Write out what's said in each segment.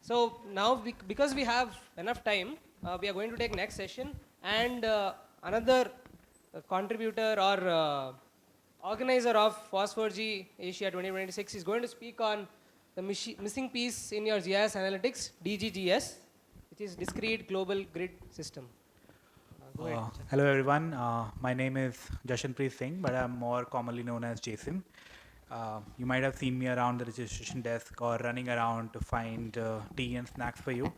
So now, because we have enough time, we are going to take next session, and another contributor or organizer of FOSS4G Asia 2026 is going to speak on the missing piece in your GIS Analytics, DGGS, which is Discrete Global Grid System. Go ahead. Hello everyone, my name is Jashanpreet Singh, but I'm more commonly known as Jason. You might have seen me around the registration desk or running around to find tea and snacks for you.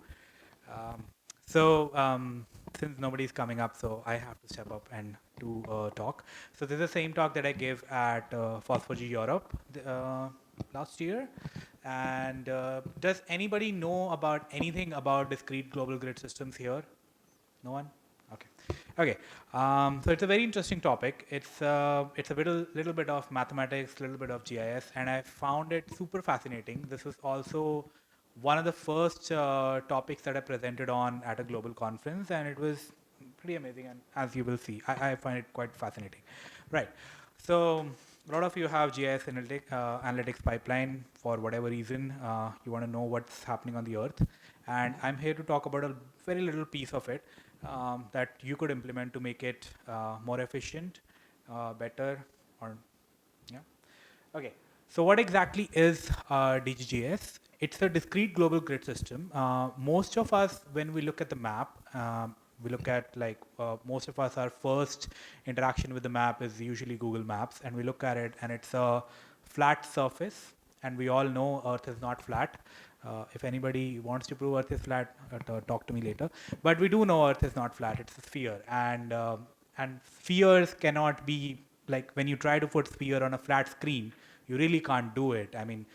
Since nobody's coming up, so I have to step up and do a talk. So this is the same talk that I gave at FOSS4G Europe last year. And does anybody know about anything about discrete global grid systems here? No one? Okay. Okay. So it's a very interesting topic. It's a little bit of mathematics, little bit of GIS, and I found it super fascinating. This was also one of the first topics that I presented on at a global conference, and it was pretty amazing. And as you will see, I find it quite fascinating. Right. So a lot of you have GIS analytics pipeline for whatever reason. You want to know what's happening on the earth. And I'm here to talk about a very little piece of it that you could implement to make it more efficient, better, or yeah. Okay. So what exactly is DGGS? It's a discrete global grid system. Most of us, when we look at the map, we look at most of us, our first interaction with the map is usually Google Maps, and we look at it and it's a flat surface, and we all know Earth is not flat. If anybody wants to prove Earth is flat, talk to me later. But we do know Earth is not flat; it's a sphere, and spheres cannot be like when you try to put sphere on a flat screen, you really can't do it. I mean,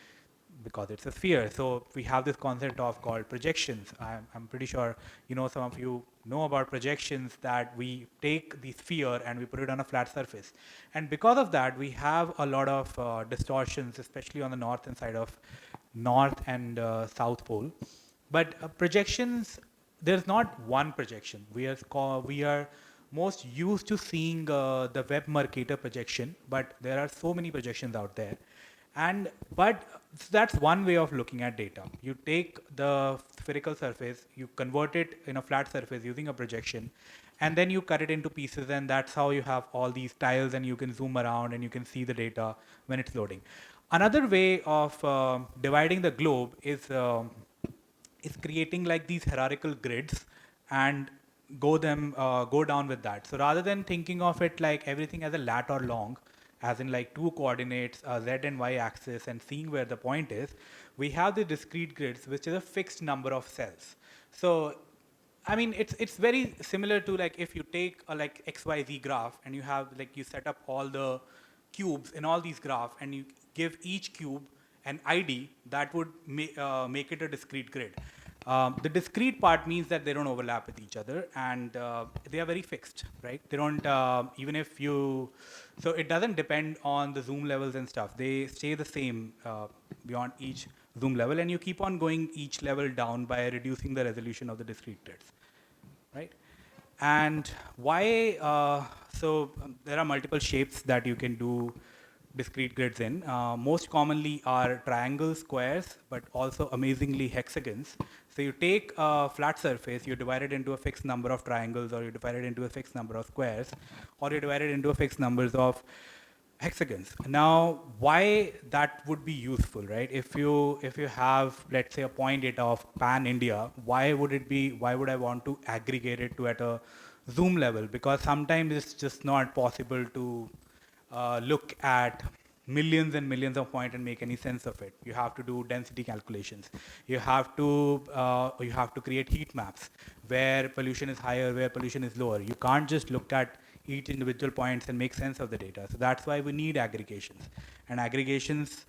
because it's a sphere. So we have this concept of called projections. I'm pretty sure some of you know about projections, that we take the sphere and we put it on a flat surface. And because of that, we have a lot of distortions, especially on the north and side of north and south pole. But projections, there's not one projection. We are most used to seeing the Webb Mercator projection, but there are so many projections out there. But that's one way of looking at data. You take the spherical surface, you convert it in a flat surface using a projection, and then you cut it into pieces, and that's how you have all these tiles, and you can zoom around and you can see the data when it's loading. Another way of dividing the globe is creating like these hierarchical grids and go down with that. So rather than thinking of it like everything as a lat or long, as in like two coordinates, z and y axis, and seeing where the point is, we have the discrete grids, which is a fixed number of cells. So I mean, it's very similar to like if you take a like XYZ graph and you have like you set up all the cubes in all these graphs and you give each cube an ID, that would make it a discrete grid. The discrete part means that they don't overlap with each other, and they are very fixed, right? They don't, even if you, so it doesn't depend on the zoom levels and stuff. They stay the same beyond each zoom level, and you keep on going each level down by reducing the resolution of the discrete grids, right? And why, there are multiple shapes that you can do discrete grids in. Most commonly are triangles, squares, but also amazingly hexagons. So you take a flat surface, you divide it into a fixed number of triangles, or you divide it into a fixed number of squares, or you divide it into a fixed numbers of hexagons. Now, why that would be useful, right? If you have, let's say, a point data of pan India, why would I want to aggregate it to at a zoom level? Because sometimes it's just not possible to look at millions and millions of points and make any sense of it. You have to do density calculations. You have to create heat maps where pollution is higher, where pollution is lower. You can't just look at each individual points and make sense of the data. So that's why we need aggregations. And aggregations,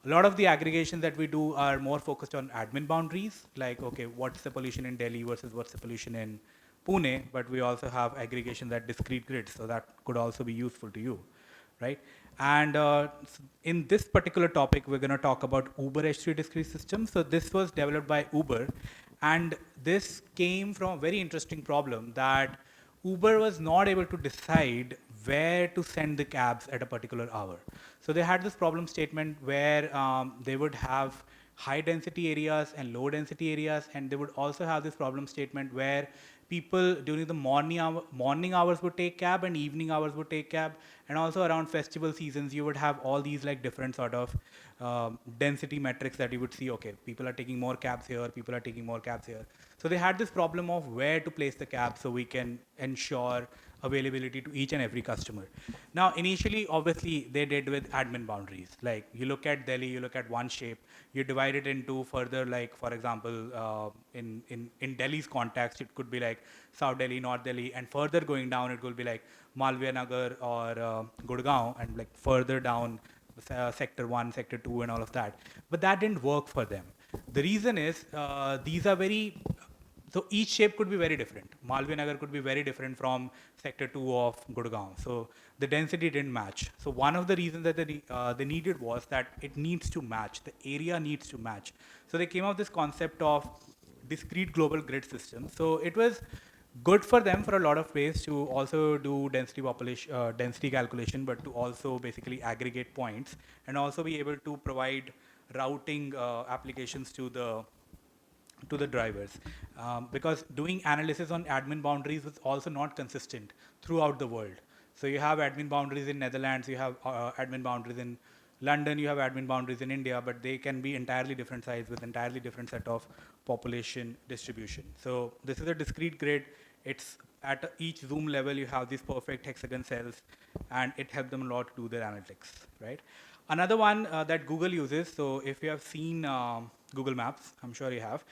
a lot of the aggregations that we do are more focused on admin boundaries, like, okay, what's the pollution in Delhi versus what's the pollution in Pune, but we also have aggregations at discrete grids, so that could also be useful to you, right? And in this particular topic, we're going to talk about Uber H3 discrete system. So this was developed by Uber, and this came from a very interesting problem that Uber was not able to decide where to send the cabs at a particular hour. So they had this problem statement where they would have high density areas and low density areas, and they would also have this problem statement where people during the morning hours would take cab and evening hours would take cab, and also around festival seasons you would have all these like different sort of density metrics that you would see. Okay, people are taking more cabs here, people are taking more cabs here. So they had this problem of where to place the cab so we can ensure availability to each and every customer. Now, initially, obviously, they did with admin boundaries. Like you look at Delhi, you look at one shape, you divide it into further, like for example, in Delhi's context, it could be like South Delhi, North Delhi, and further going down, it will be like Malviya Nagar or Gurgaon, and like further down, sector 1, sector 2, and all of that. But that didn't work for them. The reason is these are very, so each shape could be very different. Malviya Nagar could be very different from sector 2 of Gurgaon. So the density didn't match. So one of the reasons that they needed was that it needs to match, the area needs to match. So they came up with this concept of discrete global grid system. So it was good for them for a lot of ways to also do density calculation, but to also basically aggregate points and also be able to provide routing applications to the drivers, because doing analysis on admin boundaries was also not consistent throughout the world. So you have admin boundaries in Netherlands, you have admin boundaries in London, you have admin boundaries in India, but they can be entirely different size with entirely different set of population distribution. So this is a discrete grid. It's at each zoom level, you have these perfect hexagon cells, and it helps them a lot to do their analytics, right? Another one that Google uses, so if you have seen Google Maps, I'm sure you have.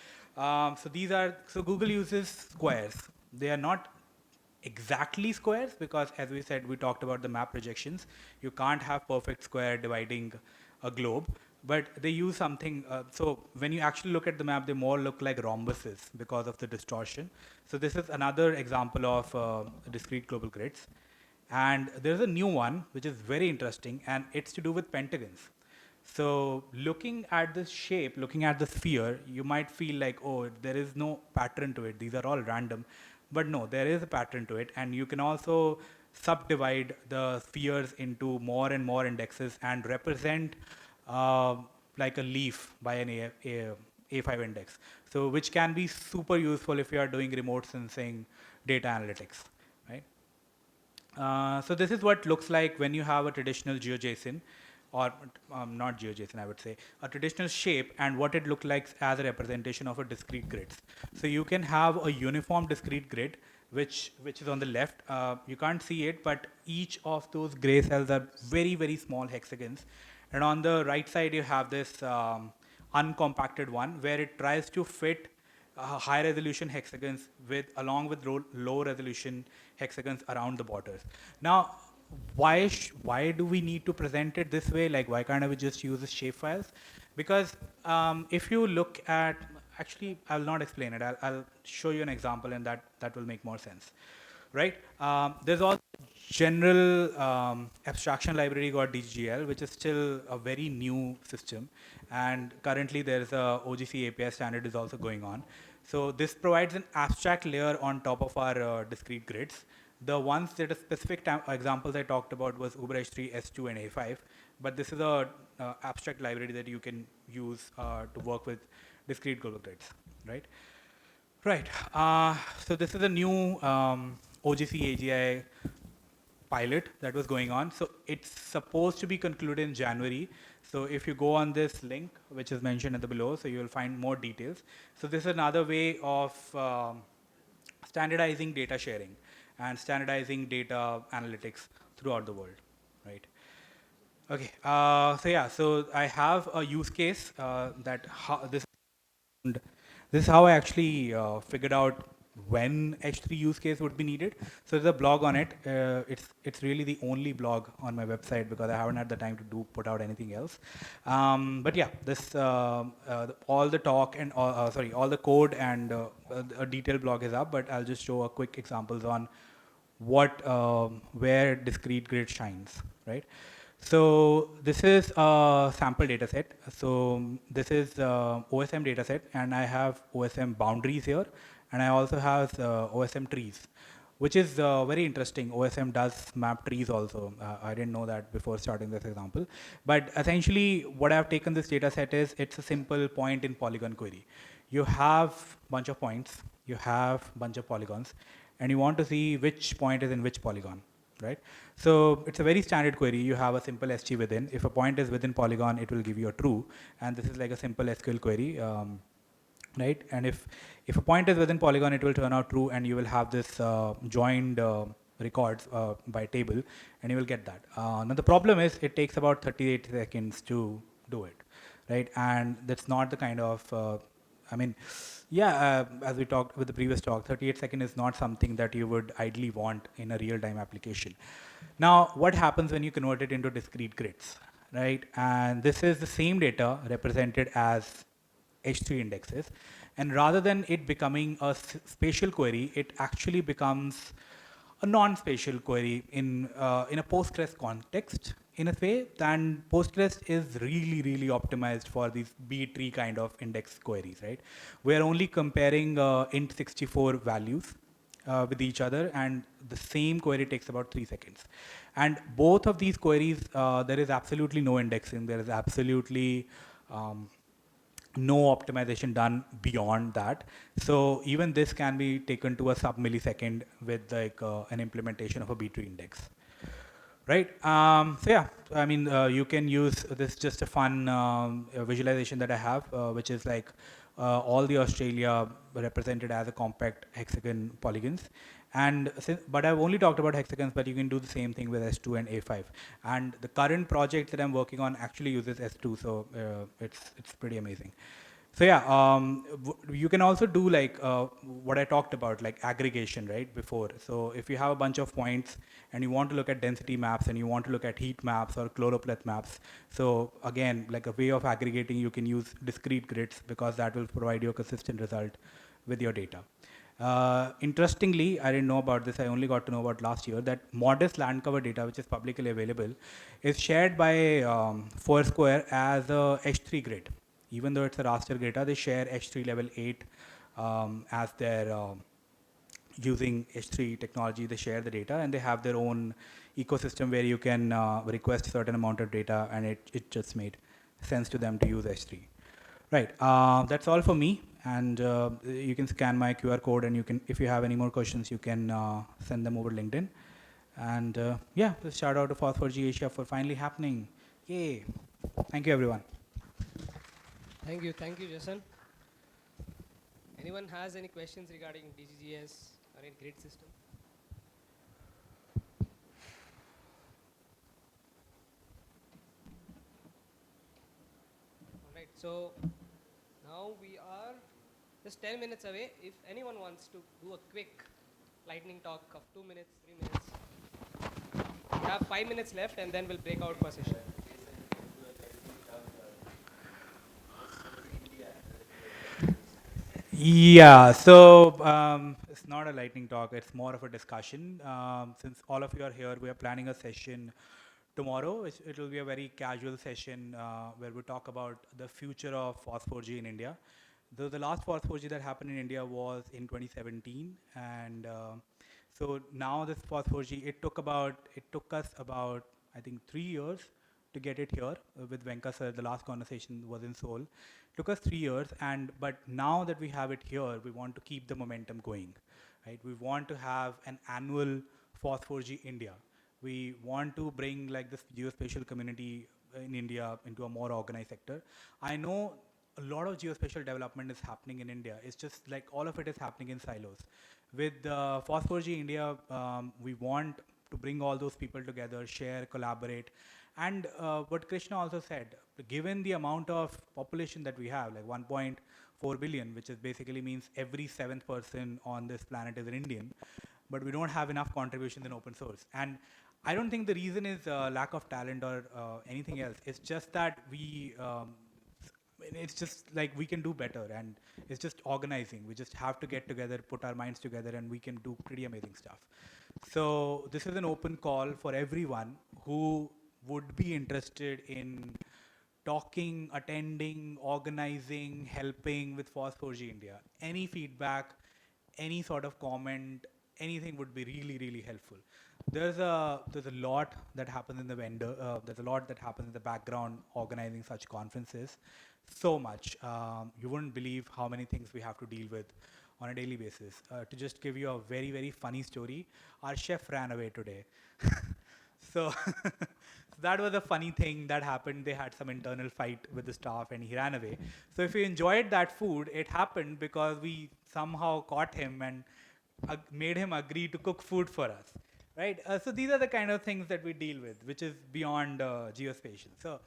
So Google uses squares. They are not exactly squares because, as we said, we talked about the map projections. You can't have perfect square dividing a globe, but they use something. So when you actually look at the map, they more look like rhombuses because of the distortion. So this is another example of discrete global grids. And there's a new one which is very interesting, and it's to do with pentagons. So looking at this shape, looking at the sphere, you might feel like, oh, there is no pattern to it. These are all random. But no, there is a pattern to it. And you can also subdivide the spheres into more and more indexes and represent like a leaf by an A5 index. So which can be super useful if you are doing remote sensing data analytics, right? So this is what looks like when you have a traditional GeoJSON, or not GeoJSON, I would say, a traditional shape, and what it looks like as a representation of a discrete grids. So you can have a uniform discrete grid, which is on the left. You can't see it, but each of those gray cells are very, very small hexagons. And on the right side, you have this uncompacted one where it tries to fit high resolution hexagons along with low resolution hexagons around the borders. Now, why do we need to present it this way? Like, why can't we just use the shape files? Because if you look at, actually, I'll not explain it. I'll show you an example, and that will make more sense, right? There's also general abstraction library called DGGL, which is still a very new system, and currently there's a OGC API standard is also going on. So this provides an abstract layer on top of our discrete grids. The ones that are specific examples I talked about was Uber H3, S2, and A5, but this is a abstract library that you can use to work with discrete global grids, right? Right. So this is a new OGC AGI pilot that was going on. So it's supposed to be concluded in January. So if you go on this link, which is mentioned at the below, so you will find more details. So this is another way of standardizing data sharing and standardizing data analytics throughout the world, right? Okay. So I have a use case this is how I actually figured out when H3 use case would be needed. So there's a blog on it. It's really the only blog on my website because I haven't had the time to put out anything else. But yeah, this all the talk and all the code and a detailed blog is up. But I'll just show a quick examples on where discrete grid shines, right? So this is a sample data set. So this is OSM data set, and I have OSM boundaries here, and I also have OSM trees. which is very interesting. OSM does map trees also. I didn't know that before starting this example. But essentially, what I've taken this data set is it's a simple point in polygon query. You have bunch of points, you have bunch of polygons, and you want to see which point is in which polygon, right? So it's a very standard query. You have a simple SG within. If a point is within polygon, it will give you a true. And this is like a simple SQL query. Right? And if a point is within polygon, it will turn out true, and you will have this joined records by table, and you will get that. Now the problem is it takes about 38 seconds to do it, right? And that's not the kind of I mean, yeah, as we talked with the previous talk, 38 second is not something that you would ideally want in a real-time application. Now, what happens when you convert it into discrete grids, right? And this is the same data represented as H3 indexes. And rather than it becoming a spatial query, it actually becomes a non-spatial query in a Postgres context in a way. Then Postgres is really, really optimized for these B-tree kind of index queries, right? We are only comparing int64 values with each other, and the same query takes about 3 seconds. And both of these queries, there is absolutely no indexing. There is absolutely no optimization done beyond that. So even this can be taken to a sub-millisecond with like an implementation of a B-tree index. Right. So yeah, I mean, you can use this just a fun visualization that I have, which is like all the Australia represented as a compact hexagon polygons. And but I've only talked about hexagons, but you can do the same thing with S2 and A5. And the current project that I'm working on actually uses S2, so it's pretty amazing. So yeah, you can also do like what I talked about, like aggregation, right, before. So if you have a bunch of points and you want to look at density maps and you want to look at heat maps or chloroplet maps, so again, like a way of aggregating, you can use discrete grids because that will provide you a consistent result with your data. Interestingly, I didn't know about this, I only got to know about last year, that modest land cover data, which is publicly available, is shared by Foursquare as a H3 grid. Even though it's a raster data, they share H3 level 8 as their using H3 technology. They share the data and they have their own ecosystem where you can request a certain amount of data, and it just made sense to them to use H3. Right. That's all for me. And you can scan my QR code, and you can, if you have any more questions, you can send them over LinkedIn. And yeah, just shout out to FOSS4G Asia for finally happening. Yay. Thank you, everyone. Thank you, Jason. Anyone has any questions regarding DGGS or any grid system? All right, so now we are just 10 minutes away. If anyone wants to do a quick lightning talk of 2 minutes, 3 minutes, we have 5 minutes left, and then we'll break out for session. Yeah, so it's not a lightning talk, it's more of a discussion. Since all of you are here, we are planning a session tomorrow. It will be a very casual session where we talk about the future of FOSS4G in India. The last FOSS4G that happened in India was in 2017, and so now this FOSS4G, it took us about, I think, 3 years to get it here with Venka sir. The last conversation was in Seoul. Took us 3 years, but now that we have it here, we want to keep the momentum going, right? We want to have an annual FOSS4G India. We want to bring like this geospatial community in India into a more organized sector. I know a lot of geospatial development is happening in India. It's just like all of it is happening in silos. With FOSS4G India, we want to bring all those people together, share, collaborate. And what Krishna also said, given the amount of population that we have, like 1.4 billion, which is basically means every 7th person on this planet is an Indian, but we don't have enough contributions in open source. And I don't think the reason is lack of talent or anything else. It's just that it's just like we can do better, and it's just organizing. We just have to get together, put our minds together, and we can do pretty amazing stuff. So this is an open call for everyone who would be interested in talking, attending, organizing, helping with FOSS4G India. Any feedback, any sort of comment, anything would be really, really helpful. There's a lot that happens in the vendor. There's a lot that happens in the background organizing such conferences. So much. You wouldn't believe how many things we have to deal with on a daily basis. To just give you a very, very funny story, our chef ran away today. So, so that was a funny thing that happened. They had some internal fight with the staff and he ran away. So if you enjoyed that food, it happened because we somehow caught him and made him agree to cook food for us. Right? So these are the kind of things that we deal with, which is beyond geospatial. So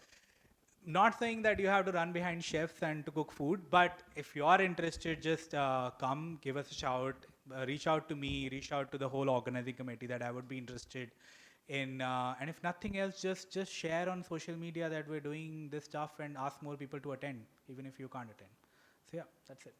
not saying that you have to run behind chefs and to cook food, but if you are interested, just come, give us a shout, reach out to me, reach out to the whole organizing committee that I would be interested in. And if nothing else, just share on social media that we're doing this stuff and ask more people to attend, even if you can't attend. So yeah, that's it.